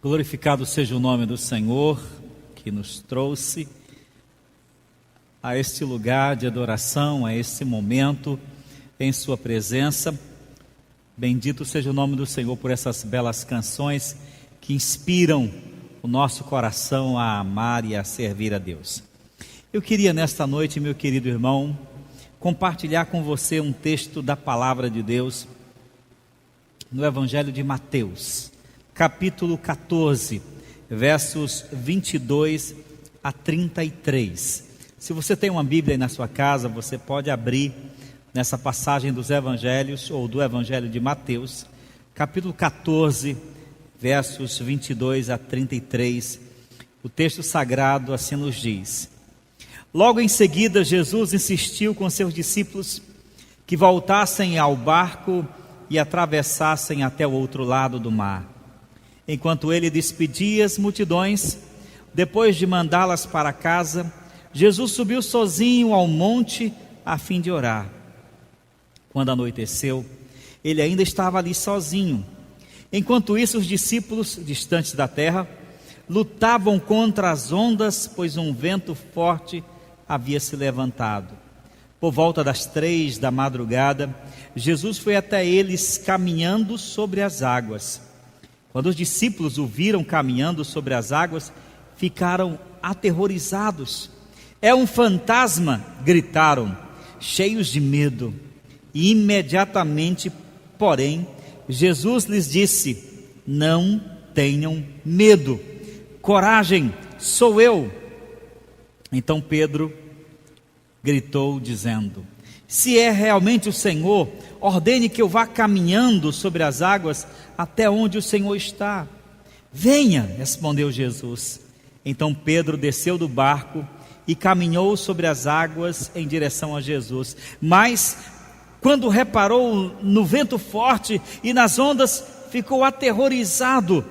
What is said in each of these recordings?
Glorificado seja o nome do Senhor, que nos trouxe a este lugar de adoração, a este momento em sua presença. Bendito seja o nome do Senhor por essas belas canções que inspiram o nosso coração a amar e a servir a Deus. Eu queria nesta noite, meu querido irmão, compartilhar com você um texto da palavra de Deus no Evangelho de Mateus, capítulo 14, versos 22 a 33. Se você tem uma Bíblia aí na sua casa, você pode abrir nessa passagem dos Evangelhos, ou do Evangelho de Mateus, capítulo 14, versos 22 a 33. O texto sagrado assim nos diz: Logo em seguida, Jesus insistiu com seus discípulos que voltassem ao barco e atravessassem até o outro lado do mar. Enquanto ele despedia as multidões, depois de mandá-las para casa, Jesus subiu sozinho ao monte a fim de orar. Quando anoiteceu, ele ainda estava ali sozinho. Enquanto isso, os discípulos, distantes da terra, lutavam contra as ondas, pois um vento forte havia se levantado. Por volta das 3 da madrugada, Jesus foi até eles caminhando sobre as águas. Quando os discípulos o viram caminhando sobre as águas, ficaram aterrorizados. É um fantasma, gritaram, cheios de medo. E imediatamente, porém, Jesus lhes disse: Não tenham medo, coragem, sou eu. Então Pedro gritou dizendo: Se é realmente o Senhor, ordene que eu vá caminhando sobre as águas até onde o Senhor está. Venha, respondeu Jesus. Então Pedro desceu do barco e caminhou sobre as águas em direção a Jesus. Mas quando reparou no vento forte e nas ondas, ficou aterrorizado.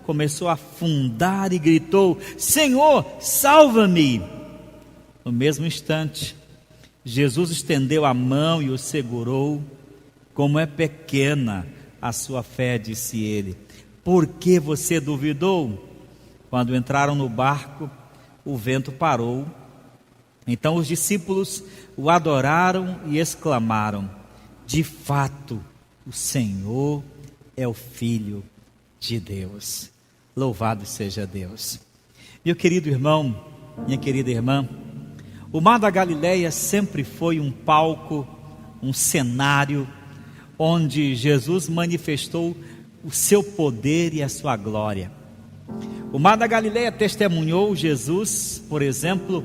Começou a afundar e gritou: Senhor, salva-me! No mesmo instante, Jesus estendeu a mão e o segurou. Como é pequena a sua fé, disse ele. Por que você duvidou? Quando entraram no barco, o vento parou. Então os discípulos o adoraram e exclamaram: De fato, o Senhor é o Filho de Deus. Louvado seja Deus. Meu querido irmão, minha querida irmã, o Mar da Galileia sempre foi um palco, um cenário onde Jesus manifestou o seu poder e a sua glória. O Mar da Galileia testemunhou Jesus, por exemplo,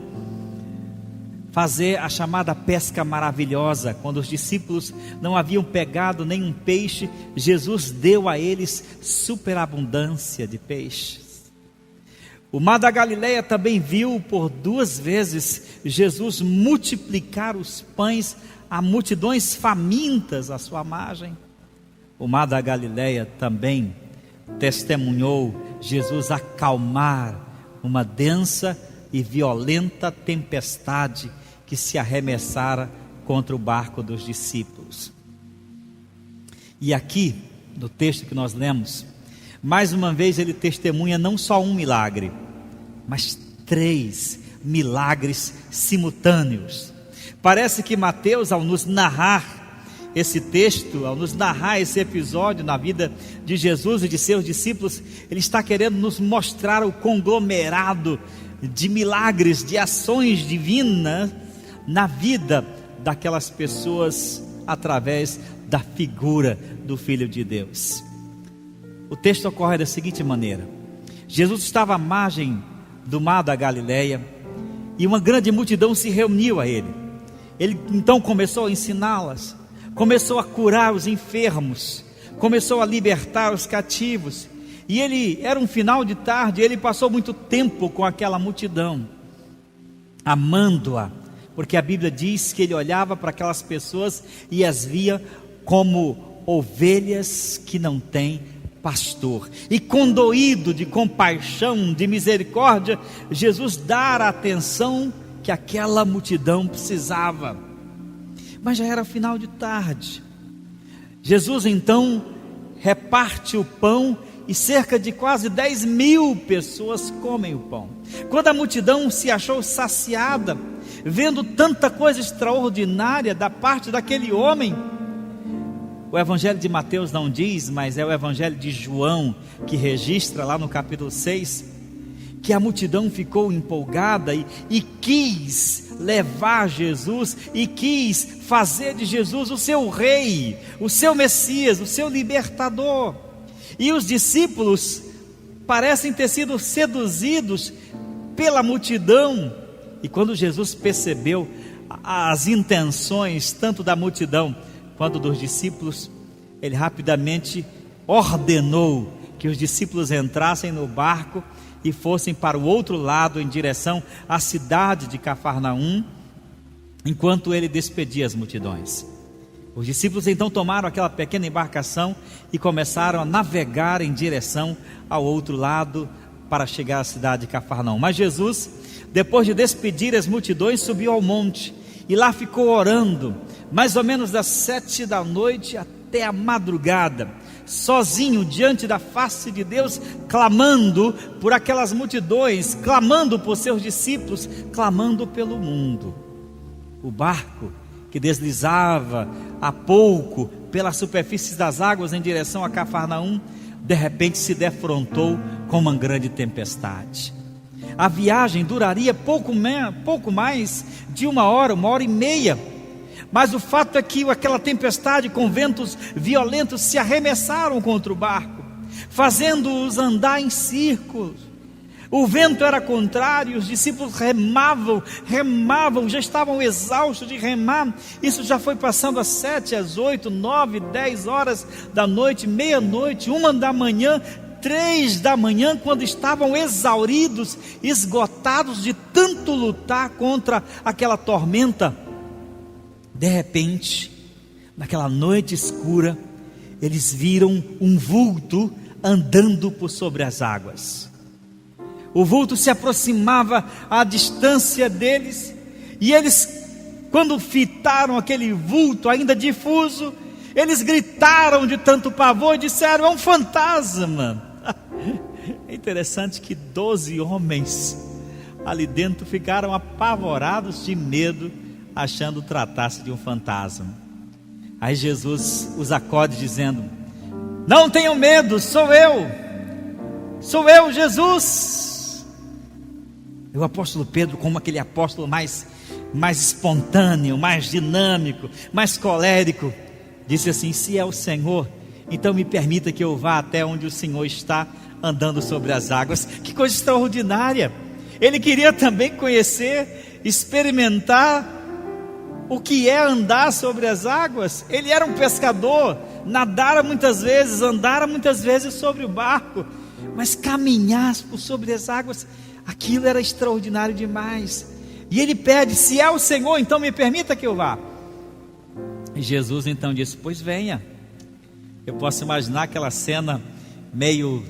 fazer a chamada pesca maravilhosa. Quando os discípulos não haviam pegado nenhum peixe, Jesus deu a eles superabundância de peixes. O Mar da Galileia também viu por 2 vezes Jesus multiplicar os pães a multidões famintas à sua margem. O Mar da Galileia também testemunhou Jesus acalmar uma densa e violenta tempestade que se arremessara contra o barco dos discípulos. E aqui, no texto que nós lemos, mais uma vez ele testemunha não só um milagre, mas 3 milagres simultâneos. Parece que Mateus, ao nos narrar esse texto, ao nos narrar esse episódio na vida de Jesus e de seus discípulos, ele está querendo nos mostrar o conglomerado de milagres, de ações divinas na vida daquelas pessoas através da figura do Filho de Deus. O texto ocorre da seguinte maneira: Jesus estava à margem do Mar da Galileia e uma grande multidão se reuniu a ele. Ele então começou a ensiná-las, começou a curar os enfermos, começou a libertar os cativos. E era um final de tarde, ele passou muito tempo com aquela multidão, amando-a, porque a Bíblia diz que ele olhava para aquelas pessoas e as via como ovelhas que não têm pastor. E condoído de compaixão, de misericórdia, Jesus dá a atenção que aquela multidão precisava. Mas já era final de tarde. Jesus então reparte o pão e cerca de quase 10.000 pessoas comem o pão. Quando a multidão se achou saciada, vendo tanta coisa extraordinária da parte daquele homem, o Evangelho de Mateus não diz, mas é o Evangelho de João que registra lá no capítulo 6, que a multidão ficou empolgada e quis levar Jesus, e quis fazer de Jesus o seu rei, o seu Messias, o seu libertador. E os discípulos parecem ter sido seduzidos pela multidão. E quando Jesus percebeu as intenções tanto da multidão quanto dos discípulos, ele rapidamente ordenou que os discípulos entrassem no barco e fossem para o outro lado em direção à cidade de Cafarnaum, enquanto ele despedia as multidões. Os discípulos então tomaram aquela pequena embarcação e começaram a navegar em direção ao outro lado para chegar à cidade de Cafarnaum. Mas Jesus, depois de despedir as multidões, subiu ao monte e lá ficou orando, mais ou menos das 7 da noite até a madrugada, sozinho diante da face de Deus, clamando por aquelas multidões, clamando por seus discípulos, clamando pelo mundo. O barco que deslizava há pouco pela superfície das águas em direção a Cafarnaum, de repente se defrontou com uma grande tempestade. A viagem duraria pouco mais de 1 hora e meia, mas o fato é que aquela tempestade com ventos violentos se arremessaram contra o barco, fazendo-os andar em círculos. O vento era contrário, os discípulos remavam, já estavam exaustos de remar. Isso já foi passando às 7, às 8, 9, 10 horas da noite, meia-noite, 1 da manhã, 3 da manhã, quando estavam exauridos, esgotados de tanto lutar contra aquela tormenta. De repente, naquela noite escura, eles viram um vulto andando por sobre as águas. O vulto se aproximava à distância deles, e eles, quando fitaram aquele vulto ainda difuso, eles gritaram de tanto pavor e disseram: é um fantasma. É interessante que 12 homens ali dentro ficaram apavorados de medo, achando tratar-se de um fantasma. Aí Jesus os acode dizendo: não tenham medo, sou eu, Jesus. E o apóstolo Pedro, como aquele apóstolo mais espontâneo, mais dinâmico, mais colérico, disse assim: se é o Senhor, então me permita que eu vá até onde o Senhor está andando sobre as águas. Que coisa extraordinária! Ele queria também conhecer, experimentar o que é andar sobre as águas. Ele era um pescador, nadara muitas vezes, andara muitas vezes sobre o barco, mas caminhar por sobre as águas, aquilo era extraordinário demais. E ele pede: se é o Senhor, então me permita que eu vá. E Jesus então disse: pois venha. Eu posso imaginar aquela cena meio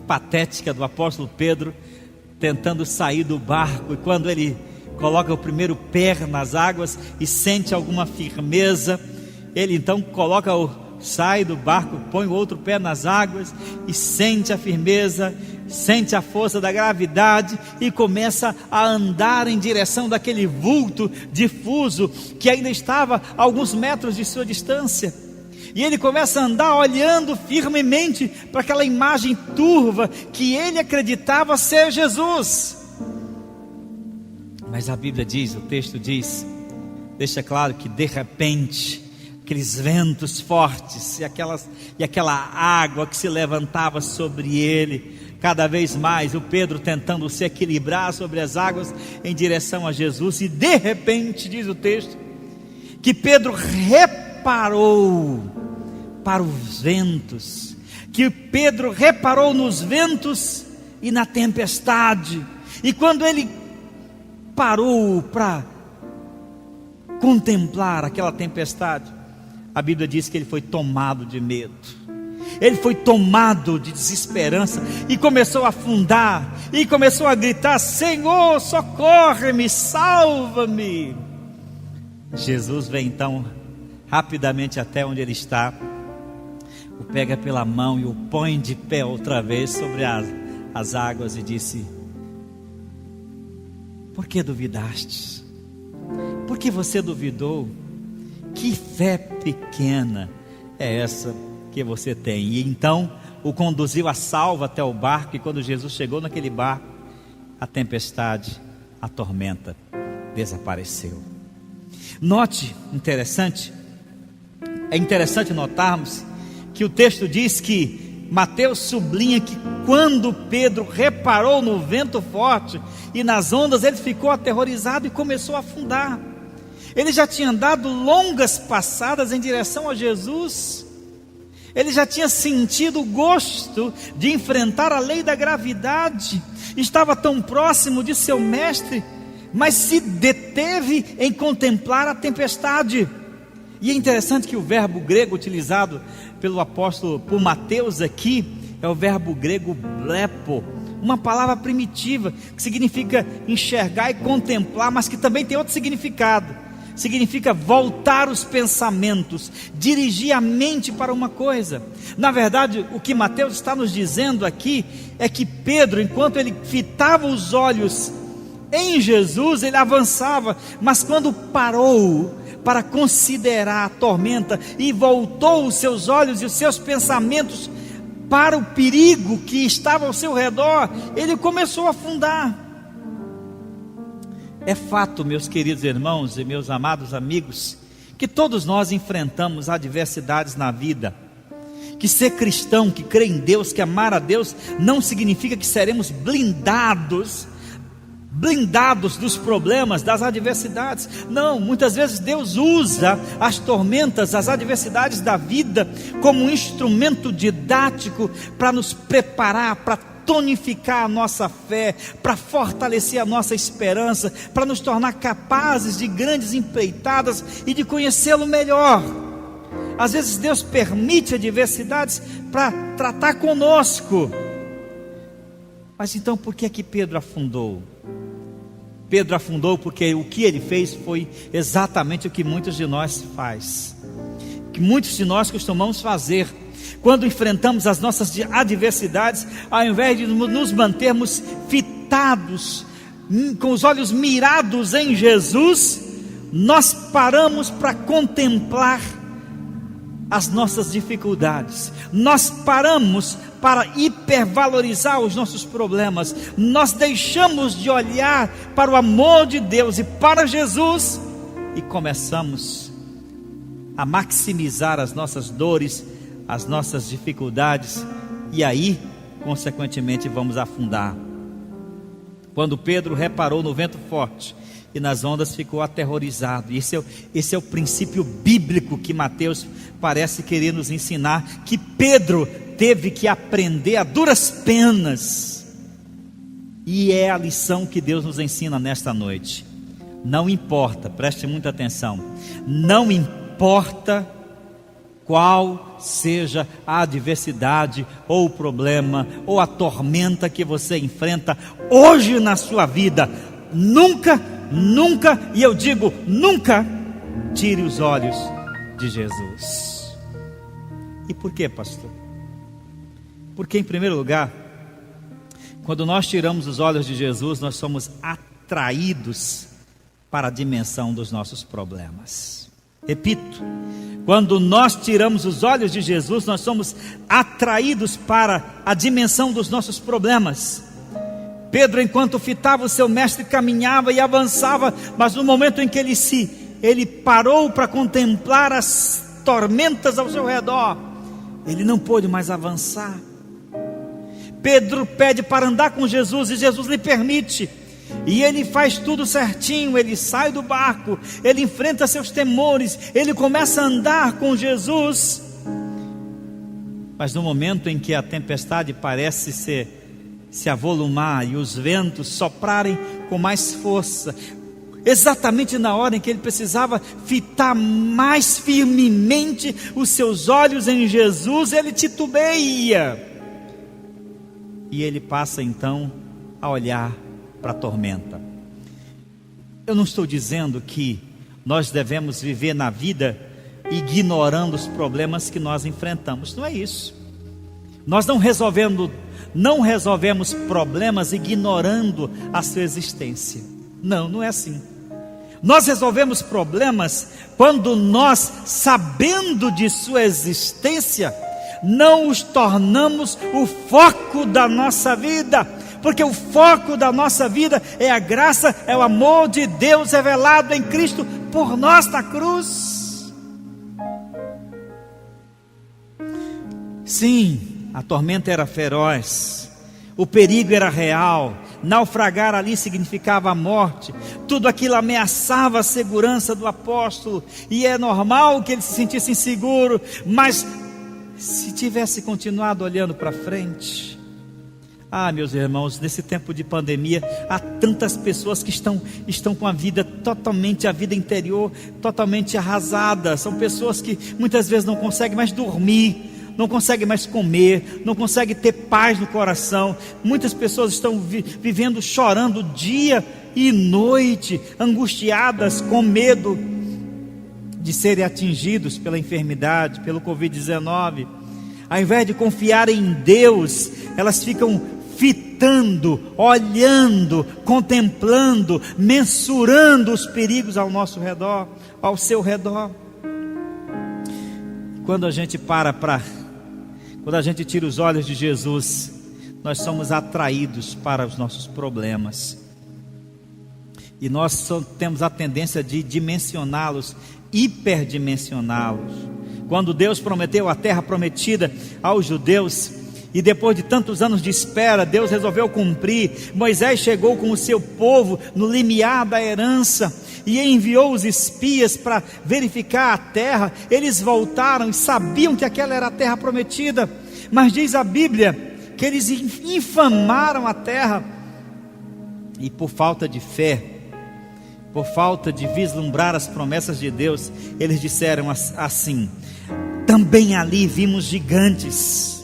patética do apóstolo Pedro tentando sair do barco, e quando ele coloca o primeiro pé nas águas e sente alguma firmeza, ele então sai do barco, põe o outro pé nas águas e sente a firmeza, sente a força da gravidade e começa a andar em direção daquele vulto difuso que ainda estava a alguns metros de sua distância. E ele começa a andar olhando firmemente para aquela imagem turva que ele acreditava ser Jesus. Mas a Bíblia diz, o texto diz, deixa claro que de repente aqueles ventos fortes e aquela água que se levantava sobre ele, cada vez mais o Pedro tentando se equilibrar sobre as águas em direção a Jesus, e de repente diz o texto que Pedro reparou para os ventos, que Pedro reparou nos ventos e na tempestade, e quando ele parou para contemplar aquela tempestade, a Bíblia diz que ele foi tomado de medo, ele foi tomado de desesperança e começou a afundar, e começou a gritar: Senhor, socorre-me, salva-me. Jesus vem então rapidamente até onde ele está. o pega pela mão e o põe de pé outra vez sobre as águas e disse: por que duvidastes? Por que você duvidou? Que fé pequena é essa que você tem? E então o conduziu a salvo até o barco, e quando Jesus chegou naquele barco, a tempestade, a tormenta desapareceu. Note, é interessante notarmos que o texto diz que Mateus sublinha que quando Pedro reparou no vento forte e nas ondas, ele ficou aterrorizado e começou a afundar. Ele já tinha dado longas passadas em direção a Jesus. Ele já tinha sentido o gosto de enfrentar a lei da gravidade. Estava tão próximo de seu mestre, mas se deteve em contemplar a tempestade. E é interessante que o verbo grego utilizado pelo apóstolo, por Mateus aqui, é o verbo grego blepo, uma palavra primitiva que significa enxergar e contemplar, mas que também tem outro significado. Significa voltar os pensamentos, dirigir a mente para uma coisa. Na verdade, o que Mateus está nos dizendo aqui é que Pedro, enquanto ele fitava os olhos em Jesus, ele avançava, mas quando parou para considerar a tormenta e voltou os seus olhos e os seus pensamentos para o perigo que estava ao seu redor, ele começou a afundar. É fato, meus queridos irmãos e meus amados amigos, que todos nós enfrentamos adversidades na vida. Que ser cristão, que crer em Deus, que amar a Deus, não significa que seremos blindados dos problemas, das adversidades. Não, muitas vezes Deus usa as tormentas, as adversidades da vida como um instrumento didático para nos preparar, para tonificar a nossa fé, para fortalecer a nossa esperança, para nos tornar capazes de grandes empreitadas e de conhecê-lo melhor. Às vezes Deus permite adversidades para tratar conosco. Mas então por que é que Pedro afundou? Pedro afundou porque o que ele fez foi exatamente o que muitos de nós faz, que muitos de nós costumamos fazer. Quando enfrentamos as nossas adversidades, ao invés de nos mantermos fitados, com os olhos mirados em Jesus, nós paramos para contemplar as nossas dificuldades, nós paramos para hipervalorizar os nossos problemas, nós deixamos de olhar para o amor de Deus e para Jesus, e começamos a maximizar as nossas dores, as nossas dificuldades, e aí, consequentemente, vamos afundar. Quando Pedro reparou no vento forte e nas ondas, ficou aterrorizado. Esse é o princípio bíblico que Mateus parece querer nos ensinar, que Pedro teve que aprender a duras penas, e é a lição que Deus nos ensina nesta noite. Não importa, preste muita atenção, não importa qual seja a adversidade, ou o problema, ou a tormenta que você enfrenta hoje na sua vida, nunca, e eu digo nunca, tire os olhos de Jesus. E por quê, pastor? Porque, em primeiro lugar, quando nós tiramos os olhos de Jesus, nós somos atraídos para a dimensão dos nossos problemas. Repito, quando nós tiramos os olhos de Jesus, nós somos atraídos para a dimensão dos nossos problemas. Pedro, enquanto fitava o seu mestre, caminhava e avançava, mas no momento em que ele parou para contemplar as tormentas ao seu redor, ele não pôde mais avançar. Pedro pede para andar com Jesus, e Jesus lhe permite, e ele faz tudo certinho. Ele sai do barco, ele enfrenta seus temores, ele começa a andar com Jesus. Mas no momento em que a tempestade parece se avolumar e os ventos soprarem com mais força, exatamente na hora em que ele precisava fitar mais firmemente os seus olhos em Jesus, ele titubeia, e ele passa então a olhar para a tormenta. Eu não estou dizendo que nós devemos viver na vida ignorando os problemas que nós enfrentamos. Não é isso. Nós não resolvemos problemas ignorando a sua existência. Não, não é assim. Nós resolvemos problemas quando nós, sabendo de sua existência, não os tornamos o foco da nossa vida, porque o foco da nossa vida é a graça, é o amor de Deus revelado em Cristo por nós na cruz. Sim, a tormenta era feroz, o perigo era real, naufragar ali significava a morte, tudo aquilo ameaçava a segurança do apóstolo, e é normal que ele se sentisse inseguro, mas se tivesse continuado olhando para frente, meus irmãos, nesse tempo de pandemia, há tantas pessoas que estão com a vida interior totalmente arrasada. São pessoas que muitas vezes não conseguem mais dormir, não conseguem mais comer, não conseguem ter paz no coração. Muitas pessoas estão vivendo, chorando dia e noite, angustiadas, com medo de serem atingidos pela enfermidade, pelo Covid-19. Ao invés de confiar em Deus, elas ficam fitando, olhando, contemplando, mensurando os perigos ao nosso redor, ao seu redor. Quando a gente quando a gente tira os olhos de Jesus, nós somos atraídos para os nossos problemas. E nós temos a tendência de dimensioná-los, hiperdimensioná-los. Quando Deus prometeu a terra prometida aos judeus, e depois de tantos anos de espera, Deus resolveu cumprir. Moisés chegou com o seu povo no limiar da herança, e enviou os espias para verificar a terra. Eles voltaram e sabiam que aquela era a terra prometida, mas diz a Bíblia que eles infamaram a terra, e por falta de fé, por falta de vislumbrar as promessas de Deus, eles disseram assim: também ali vimos gigantes.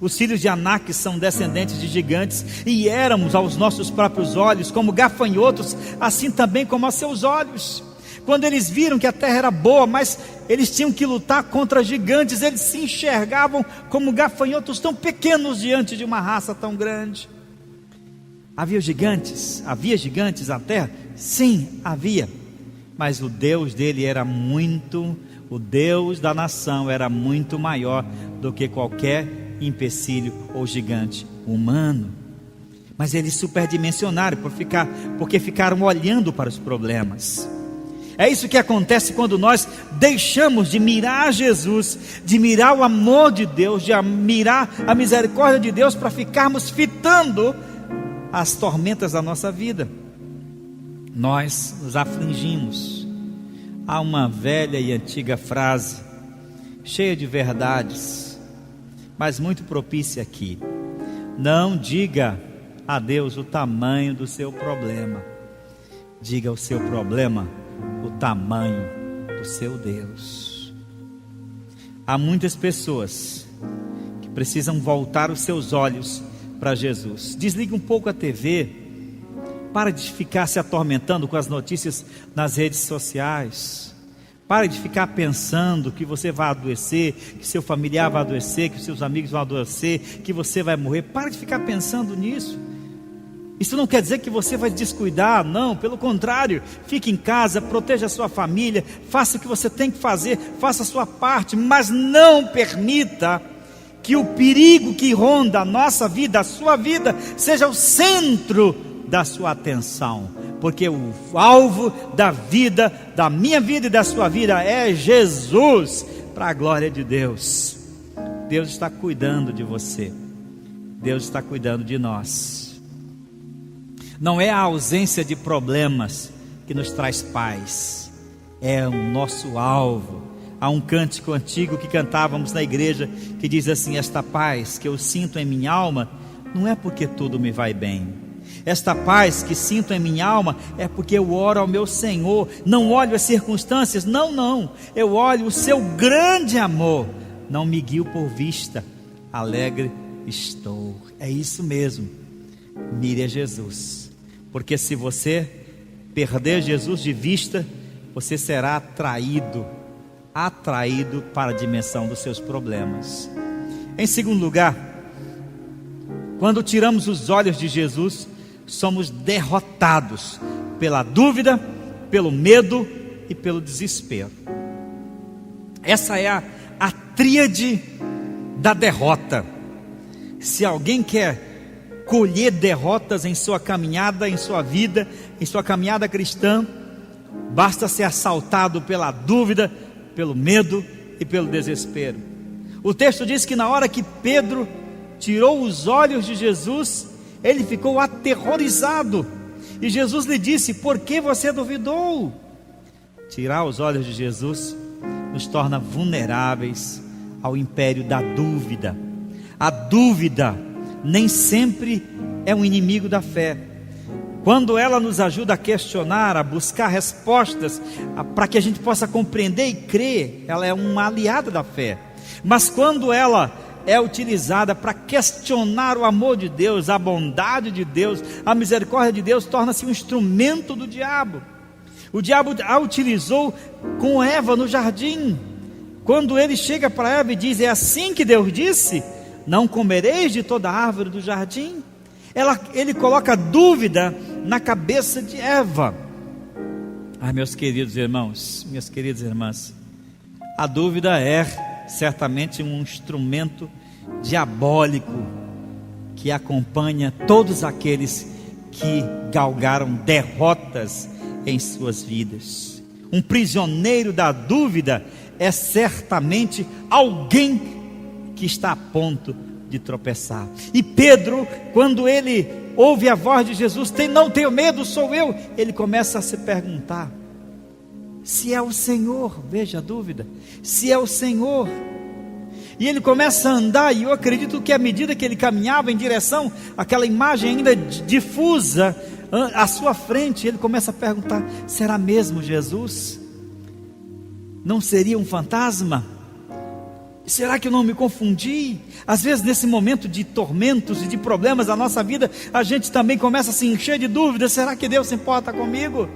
Os filhos de Anak são descendentes de gigantes, e éramos aos nossos próprios olhos como gafanhotos, assim também como aos seus olhos. Quando eles viram que a terra era boa, mas eles tinham que lutar contra gigantes, eles se enxergavam como gafanhotos tão pequenos diante de uma raça tão grande. Havia gigantes na terra? Sim, havia. Mas o Deus dele era o Deus da nação era muito maior do que qualquer empecilho ou gigante humano. Mas eles superdimensionaram porque ficaram olhando para os problemas. É isso que acontece quando nós deixamos de mirar Jesus, de mirar o amor de Deus, de mirar a misericórdia de Deus, para ficarmos fitando as tormentas da nossa vida. Nós nos afligimos. Há uma velha e antiga frase, cheia de verdades, mas muito propícia aqui: não diga a Deus o tamanho do seu problema, diga ao seu problema o tamanho do seu Deus. Há muitas pessoas que precisam voltar os seus olhos para Jesus. Desliga um pouco a TV, para de ficar se atormentando com as notícias nas redes sociais. Para de ficar pensando que você vai adoecer, que seu familiar vai adoecer, que seus amigos vão adoecer, que você vai morrer. Para de ficar pensando nisso. Isso não quer dizer que você vai descuidar, não, pelo contrário. Fique em casa, proteja a sua família, faça o que você tem que fazer, faça a sua parte, mas não permita que o perigo que ronda a nossa vida, a sua vida, seja o centro da sua atenção, porque o alvo da vida, da minha vida e da sua vida é Jesus, para a glória de Deus. Deus está cuidando de você, Deus está cuidando de nós. Não é a ausência de problemas que nos traz paz, é o nosso alvo. Há um cântico antigo que cantávamos na igreja, que diz assim: esta paz que eu sinto em minha alma, não é porque tudo me vai bem. Esta paz que sinto em minha alma é porque eu oro ao meu Senhor, não olho as circunstâncias, não, eu olho o seu grande amor, não me guio por vista, alegre estou. É isso mesmo, mire a Jesus, porque se você perder Jesus de vista, você será atraído atraído para a dimensão dos seus problemas. Em segundo lugar, quando tiramos os olhos de Jesus, somos derrotados pela dúvida, pelo medo e pelo desespero. Essa é a tríade da derrota. Se alguém quer colher derrotas em sua caminhada, em sua vida, em sua caminhada cristã, basta ser assaltado pela dúvida, pelo medo e pelo desespero. O texto diz que na hora que Pedro tirou os olhos de Jesus, ele ficou aterrorizado. E Jesus lhe disse: por que você duvidou? Tirar os olhos de Jesus nos torna vulneráveis ao império da dúvida. A dúvida nem sempre é um inimigo da fé. Quando ela nos ajuda a questionar, a buscar respostas, para que a gente possa compreender e crer, ela é uma aliada da fé. Mas quando ela é utilizada para questionar o amor de Deus, a bondade de Deus, a misericórdia de Deus, torna-se um instrumento do diabo. O diabo a utilizou com Eva no jardim. Quando ele chega para Eva e diz: é assim que Deus disse, não comereis de toda árvore do jardim. Ele coloca dúvida na cabeça de Eva. Meus queridos irmãos, minhas queridas irmãs, a dúvida é certamente um instrumento diabólico que acompanha todos aqueles que galgaram derrotas em suas vidas. Um prisioneiro da dúvida é certamente alguém que está a ponto de tropeçar. E Pedro, quando ele ouve a voz de Jesus, não tenho medo, sou eu, ele começa a se perguntar: se é o Senhor, veja a dúvida, se é o Senhor. E ele começa a andar, e eu acredito que à medida que ele caminhava em direção àquela imagem ainda difusa à sua frente, ele começa a perguntar: será mesmo Jesus? Não seria um fantasma? Será que eu não me confundi? Às vezes nesse momento de tormentos e de problemas da nossa vida, a gente também começa a se encher de dúvidas: será que Deus se importa comigo?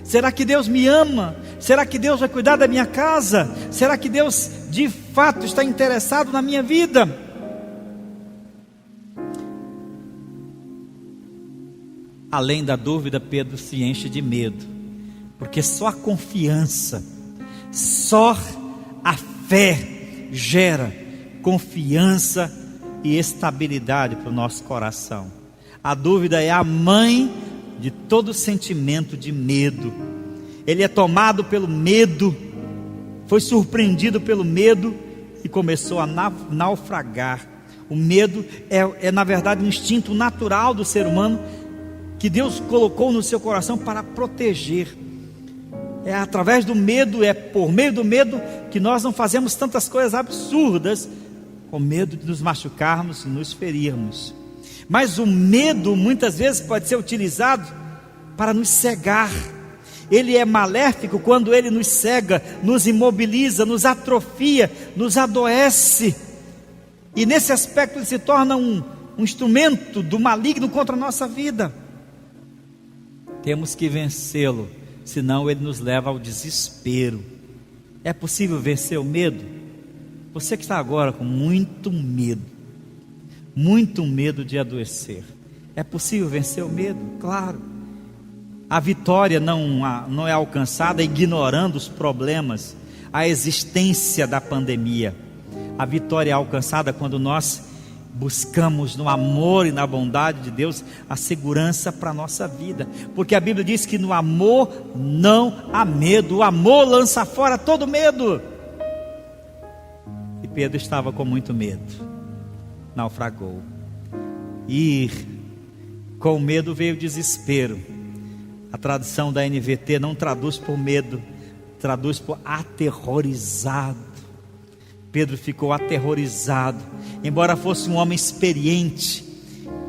Será que Deus me ama? Será que Deus vai cuidar da minha casa? Será que Deus de fato está interessado na minha vida? Além da dúvida, Pedro se enche de medo, porque só a confiança, só a fé gera confiança e estabilidade para o nosso coração. A dúvida é a mãe de todo sentimento de medo. Ele é tomado pelo medo, foi surpreendido pelo medo e começou a naufragar. O medo é na verdade um instinto natural do ser humano que Deus colocou no seu coração para proteger. É através do medo, é por meio do medo que nós não fazemos tantas coisas absurdas, com medo de nos machucarmos e nos ferirmos. Mas o medo muitas vezes pode ser utilizado para nos cegar. Ele é maléfico quando ele nos cega, nos imobiliza, nos atrofia, nos adoece. E nesse aspecto ele se torna um instrumento do maligno contra a nossa vida. Temos que vencê-lo, senão ele nos leva ao desespero. É possível vencer o medo? Você que está agora com muito medo de adoecer, é possível vencer o medo? Claro. A vitória não é alcançada ignorando os problemas, a existência da pandemia. A vitória é alcançada quando nós buscamos no amor e na bondade de Deus a segurança para a nossa vida, porque a Bíblia diz que no amor não há medo, o amor lança fora todo medo. E Pedro estava com muito medo, naufragou, e com medo veio o desespero. A tradução da NVT não traduz por medo, traduz por aterrorizado. Pedro ficou aterrorizado, embora fosse um homem experiente,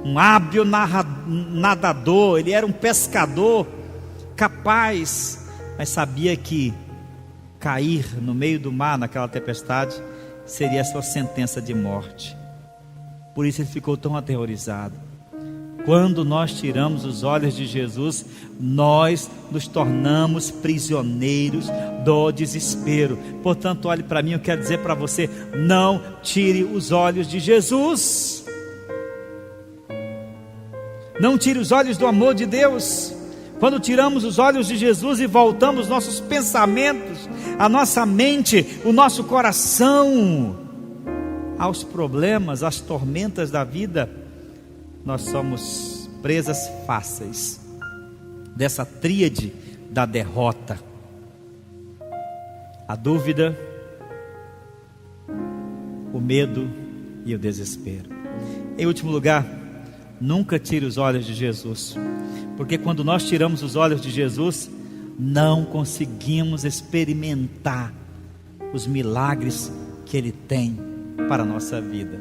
um hábil nadador, ele era um pescador capaz, mas sabia que cair no meio do mar naquela tempestade seria a sua sentença de morte. Por isso ele ficou tão aterrorizado. Quando nós tiramos os olhos de Jesus, nós nos tornamos prisioneiros do desespero. Portanto, olhe para mim, eu quero dizer para você: não tire os olhos de Jesus. Não tire os olhos do amor de Deus. Quando tiramos os olhos de Jesus e voltamos nossos pensamentos, a nossa mente, o nosso coração aos problemas, às tormentas da vida, nós somos presas fáceis dessa tríade da derrota: a dúvida, o medo e o desespero. Em último lugar, nunca tire os olhos de Jesus, porque quando nós tiramos os olhos de Jesus, não conseguimos experimentar os milagres que Ele tem para a nossa vida.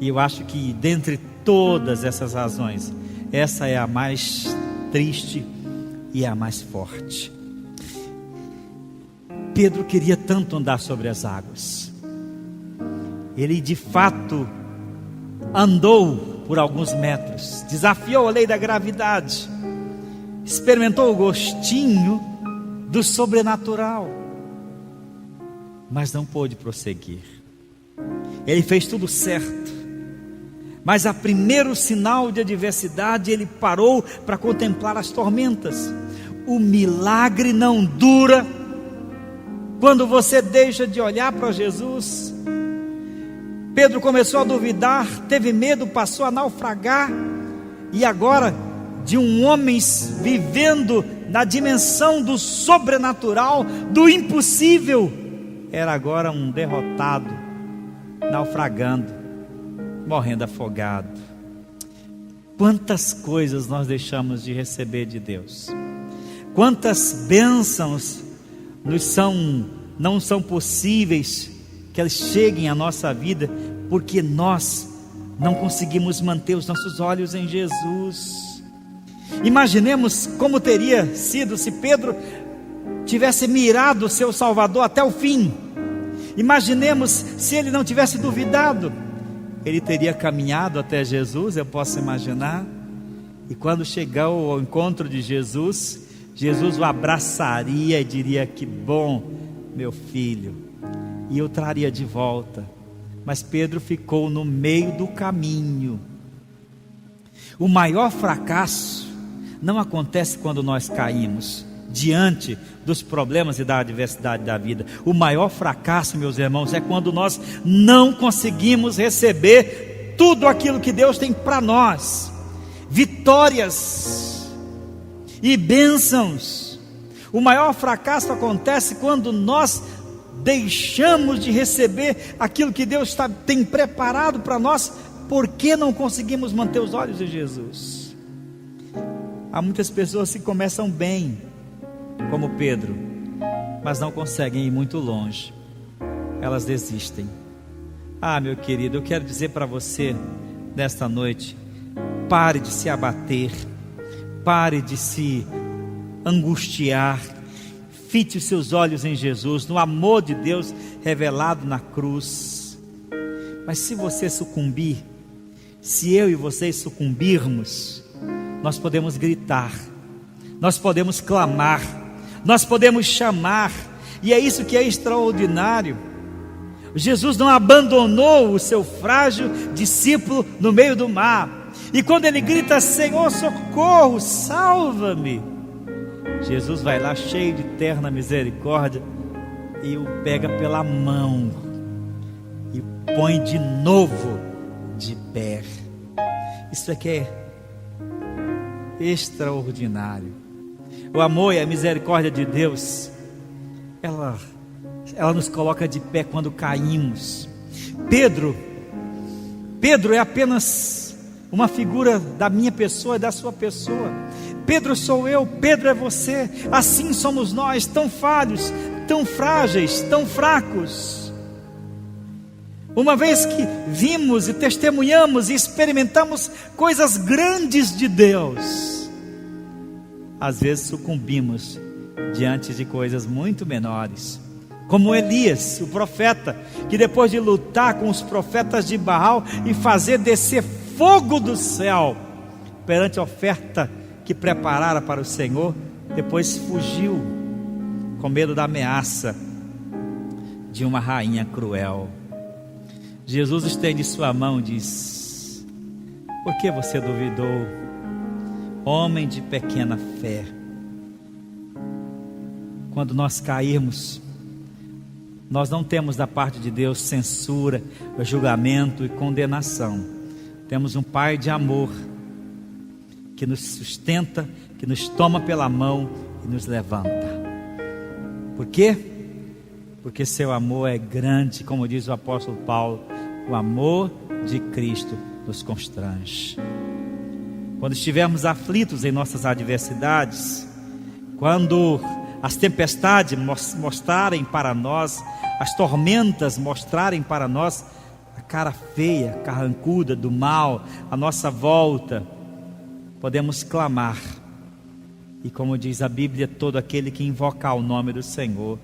E eu acho que dentre todas essas razões, essa é a mais triste e a mais forte. Pedro queria tanto andar sobre as águas. Ele de fato andou por alguns metros, desafiou a lei da gravidade, experimentou o gostinho do sobrenatural, mas não pôde prosseguir. Ele fez tudo certo, mas a primeiro sinal de adversidade ele parou para contemplar as tormentas. O milagre não dura quando você deixa de olhar para Jesus. Pedro começou a duvidar, teve medo, passou a naufragar, e agora, de um homem vivendo na dimensão do sobrenatural, do impossível, era agora um derrotado, naufragando, morrendo afogado. Quantas coisas nós deixamos de receber de Deus, quantas bênçãos não são possíveis que elas cheguem à nossa vida, porque nós não conseguimos manter os nossos olhos em Jesus. Imaginemos como teria sido se Pedro tivesse mirado o seu Salvador até o fim. Imaginemos se ele não tivesse duvidado. Ele teria caminhado até Jesus, eu posso imaginar, e quando chegou ao encontro de Jesus, Jesus o abraçaria e diria: que bom, meu filho, e o traria de volta. Mas Pedro ficou no meio do caminho. O maior fracasso não acontece quando nós caímos diante dos problemas e da adversidade da vida. O maior fracasso, meus irmãos, é quando nós não conseguimos receber tudo aquilo que Deus tem para nós, vitórias e bênçãos. O maior fracasso acontece quando nós deixamos de receber aquilo que Deus tem preparado para nós, porque não conseguimos manter os olhos de Jesus. Há muitas pessoas que começam bem, como Pedro, mas não conseguem ir muito longe, elas desistem. Meu querido, eu quero dizer para você nesta noite: pare de se abater, pare de se angustiar, fite os seus olhos em Jesus, no amor de Deus revelado na cruz. Mas se você sucumbir, se eu e vocês sucumbirmos, nós podemos gritar, nós podemos clamar, nós podemos chamar, e é isso que é extraordinário. Jesus não abandonou o seu frágil discípulo no meio do mar, e quando ele grita: Senhor, socorro, salva-me, Jesus vai lá cheio de terna misericórdia e o pega pela mão e põe de novo de pé. Isso é que é extraordinário. O amor e a misericórdia de Deus, ela nos coloca de pé quando caímos. Pedro é apenas uma figura da minha pessoa e da sua pessoa. Pedro sou eu, Pedro é você, assim somos nós, tão falhos, tão frágeis, tão fracos. Uma vez que vimos e testemunhamos e experimentamos coisas grandes de Deus, às vezes sucumbimos diante de coisas muito menores, como Elias, o profeta, que depois de lutar com os profetas de Baal e fazer descer fogo do céu perante a oferta que preparara para o Senhor, depois fugiu com medo da ameaça de uma rainha cruel. Jesus estende sua mão e diz: por que você duvidou, homem de pequena fé? Quando nós cairmos, nós não temos da parte de Deus censura, julgamento e condenação. Temos um Pai de amor que nos sustenta, que nos toma pela mão e nos levanta. Por quê? Porque seu amor é grande, como diz o apóstolo Paulo, o amor de Cristo nos constrange. Quando estivermos aflitos em nossas adversidades, quando as tempestades mostrarem para nós, as tormentas mostrarem para nós a cara feia, carrancuda do mal à nossa volta, podemos clamar. E como diz a Bíblia, todo aquele que invocar o nome do Senhor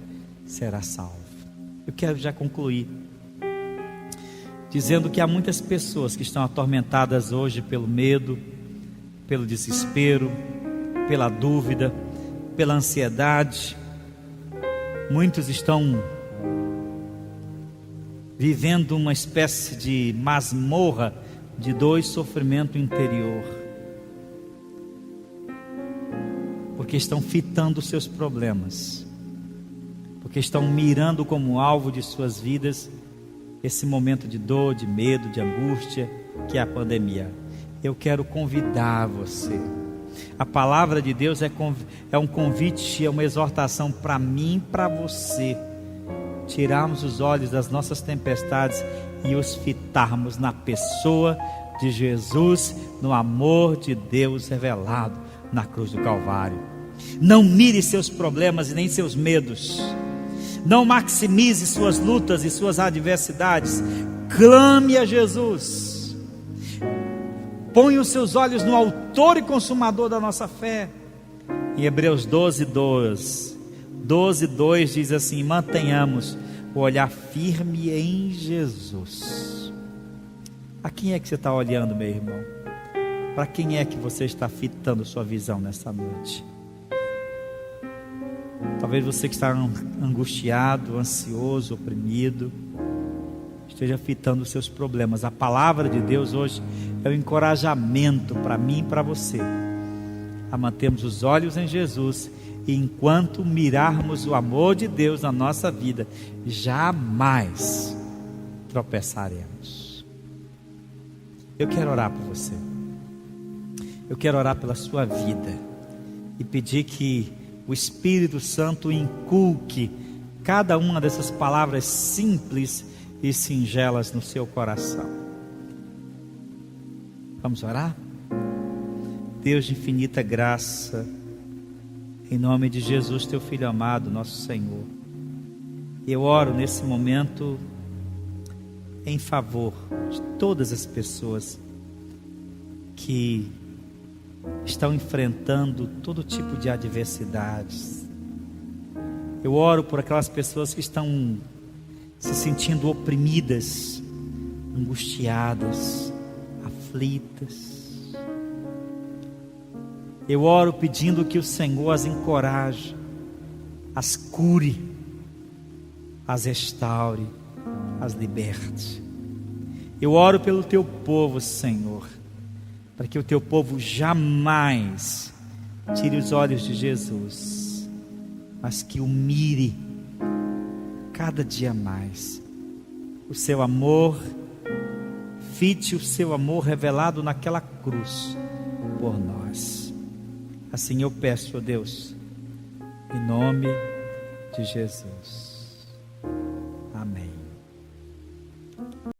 será salvo. Eu quero já concluir dizendo que há muitas pessoas que estão atormentadas hoje pelo medo, pelo desespero, pela dúvida, pela ansiedade. Muitos estão vivendo uma espécie de masmorra de dor e sofrimento interior, porque estão fitando seus problemas, porque estão mirando como alvo de suas vidas esse momento de dor, de medo, de angústia que é a pandemia. Eu quero convidar você. A palavra de Deus é um convite, é uma exortação para mim e para você. Tirarmos os olhos das nossas tempestades e os fitarmos na pessoa de Jesus, no amor de Deus revelado na cruz do Calvário. Não mire seus problemas e nem seus medos. Não maximize suas lutas e suas adversidades. Clame a Jesus. Põe os seus olhos no autor e consumador da nossa fé. Em Hebreus 12:2 diz assim: mantenhamos o olhar firme em Jesus. A quem é que você está olhando, meu irmão? Para quem é que você está fitando sua visão nessa noite? Talvez você que está angustiado, ansioso, oprimido, esteja fitando os seus problemas. A palavra de Deus hoje é um encorajamento para mim e para você a mantermos os olhos em Jesus, e enquanto mirarmos o amor de Deus na nossa vida, jamais tropeçaremos. Eu quero orar por você. Eu quero orar pela sua vida e pedir que o Espírito Santo inculque cada uma dessas palavras simples e singelas no seu coração. Vamos orar? Deus de infinita graça, em nome de Jesus, teu Filho amado, nosso Senhor, eu oro nesse momento em favor de todas as pessoas que estão enfrentando todo tipo de adversidades. Eu oro por aquelas pessoas que estão se sentindo oprimidas, angustiadas, aflitas. Eu oro pedindo que o Senhor as encoraje, as cure, as restaure, as liberte. Eu oro pelo teu povo, Senhor, para que o teu povo jamais tire os olhos de Jesus, mas que o mire cada dia mais. O seu amor, fite o seu amor revelado naquela cruz por nós. Assim eu peço, ó Deus, em nome de Jesus.